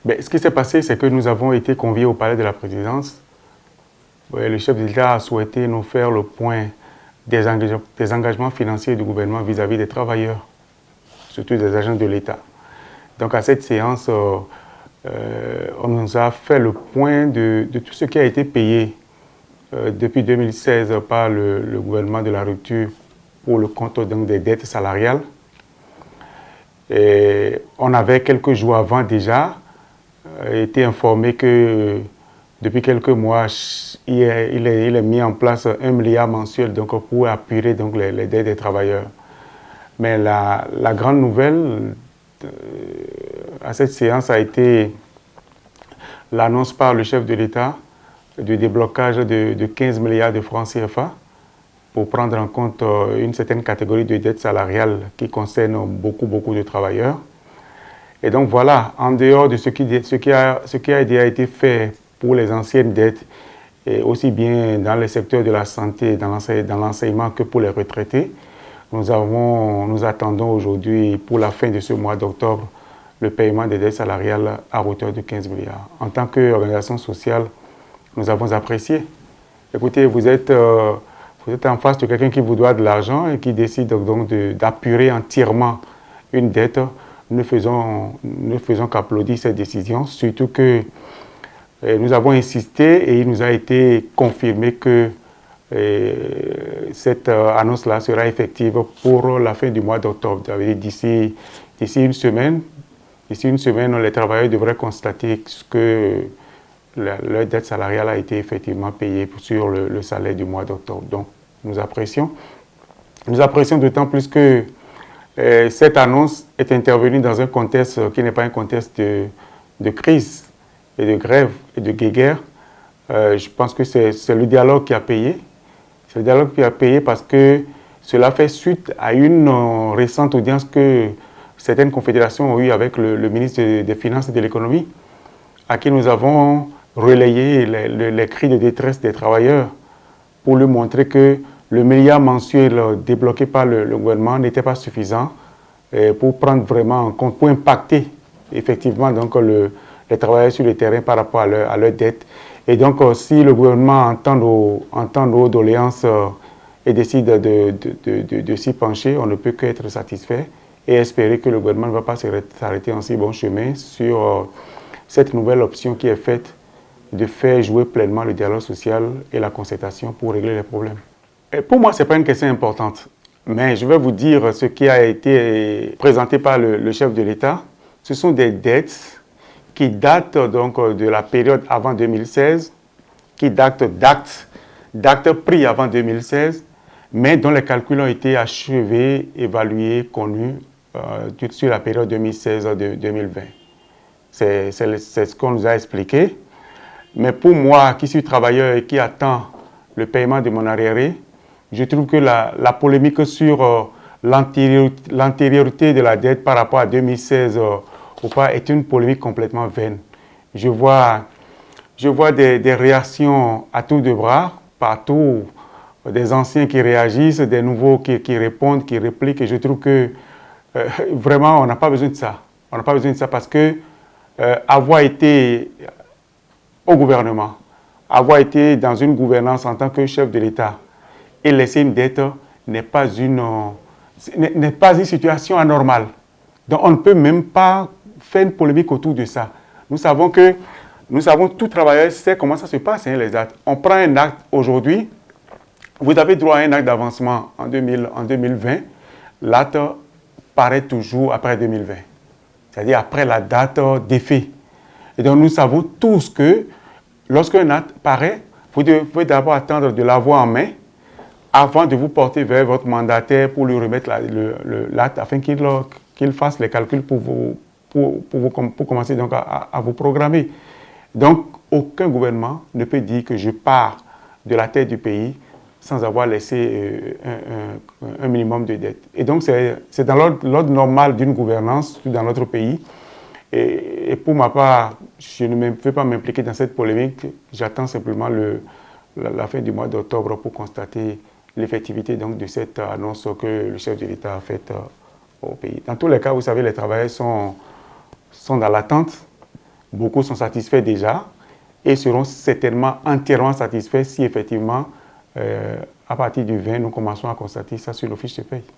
Ce qui s'est passé, c'est que nous avons été conviés au palais de la présidence. Le chef de l'État a souhaité nous faire le point des engagements financiers du gouvernement vis-à-vis des travailleurs, surtout des agents de l'État. Donc à cette séance, on nous a fait le point de tout ce qui a été payé depuis 2016 par le gouvernement de la rupture pour le compte donc, des dettes salariales. Et on avait quelques jours avant déjà été informé que depuis quelques mois, il est mis en place 1 milliard mensuel donc, pour apurer donc, les dettes des travailleurs. Mais la grande nouvelle à cette séance a été l'annonce par le chef de l'État du déblocage de 15 milliards de francs CFA pour prendre en compte une certaine catégorie de dettes salariales qui concernent beaucoup de travailleurs. Et donc voilà, en dehors de ce qui a déjà été fait pour les anciennes dettes, et aussi bien dans le secteur de la santé, dans l'enseignement que pour les retraités, nous attendons aujourd'hui, pour la fin de ce mois d'octobre, le paiement des dettes salariales à hauteur de 15 milliards. En tant qu'organisation sociale, nous avons apprécié. Écoutez, vous êtes en face de quelqu'un qui vous doit de l'argent et qui décide donc d'apurer entièrement une dette. Nous ne faisons qu'applaudir cette décision, surtout que nous avons insisté et il nous a été confirmé que cette annonce-là sera effective pour la fin du mois d'octobre. D'ici une semaine, les travailleurs devraient constater que leur dette salariale a été effectivement payée sur le salaire du mois d'octobre. Donc, nous apprécions. Nous apprécions d'autant plus que cette annonce est intervenue dans un contexte qui n'est pas un contexte de crise et de grève et de guéguerre. Je pense que c'est le dialogue qui a payé. C'est le dialogue qui a payé parce que cela fait suite à une récente audience que certaines confédérations ont eue avec le ministre des Finances et de l'Économie, à qui nous avons relayé les cris de détresse des travailleurs pour lui montrer que le milliard mensuel débloqué par le gouvernement n'était pas suffisant pour prendre vraiment en compte, pour impacter effectivement donc, les travailleurs sur le terrain par rapport à leurs dettes. Et donc, si le gouvernement entend nos doléances et décide de s'y pencher, on ne peut qu'être satisfait et espérer que le gouvernement ne va pas s'arrêter en si bon chemin sur cette nouvelle option qui est faite de faire jouer pleinement le dialogue social et la concertation pour régler les problèmes. Et pour moi, ce n'est pas une question importante, mais je vais vous dire ce qui a été présenté par le chef de l'État. Ce sont des dettes qui datent donc de la période avant 2016, qui datent d'actes pris avant 2016, mais dont les calculs ont été achevés, évalués, connus sur la période 2016-2020. C'est ce qu'on nous a expliqué. Mais pour moi, qui suis travailleur et qui attend le paiement de mon arriéré, je trouve que la polémique sur l'antériorité de la dette par rapport à 2016 ou pas est une polémique complètement vaine. Je vois des réactions à tour de bras, partout, des anciens qui réagissent, des nouveaux qui répondent, qui répliquent. Et je trouve que vraiment, on n'a pas besoin de ça. On n'a pas besoin de ça parce que avoir été au gouvernement, avoir été dans une gouvernance en tant que chef de l'État et laisser une dette n'est pas une situation anormale. Donc on ne peut même pas faire une polémique autour de ça. Nous savons, tout travailleur sait comment ça se passe, hein, les actes. On prend un acte aujourd'hui, vous avez droit à un acte d'avancement en 2020, l'acte paraît toujours après 2020, c'est-à-dire après la date d'effet. Et donc nous savons tous que lorsqu'un acte paraît, vous devez d'abord attendre de l'avoir en main avant de vous porter vers votre mandataire pour lui remettre l'acte afin qu'il fasse les calculs pour commencer donc à vous programmer. Donc, aucun gouvernement ne peut dire que je pars de la tête du pays sans avoir laissé un minimum de dette. Et donc, c'est dans l'ordre normal d'une gouvernance dans notre pays. Et pour ma part, je ne vais pas m'impliquer dans cette polémique. J'attends simplement la fin du mois d'octobre pour constater l'effectivité donc de cette annonce que le chef de l'État a faite au pays. Dans tous les cas, vous savez, les travailleurs sont dans l'attente beaucoup sont satisfaits déjà et seront certainement entièrement satisfaits si effectivement, à partir du 20, nous commençons à constater ça sur nos fiches de paye.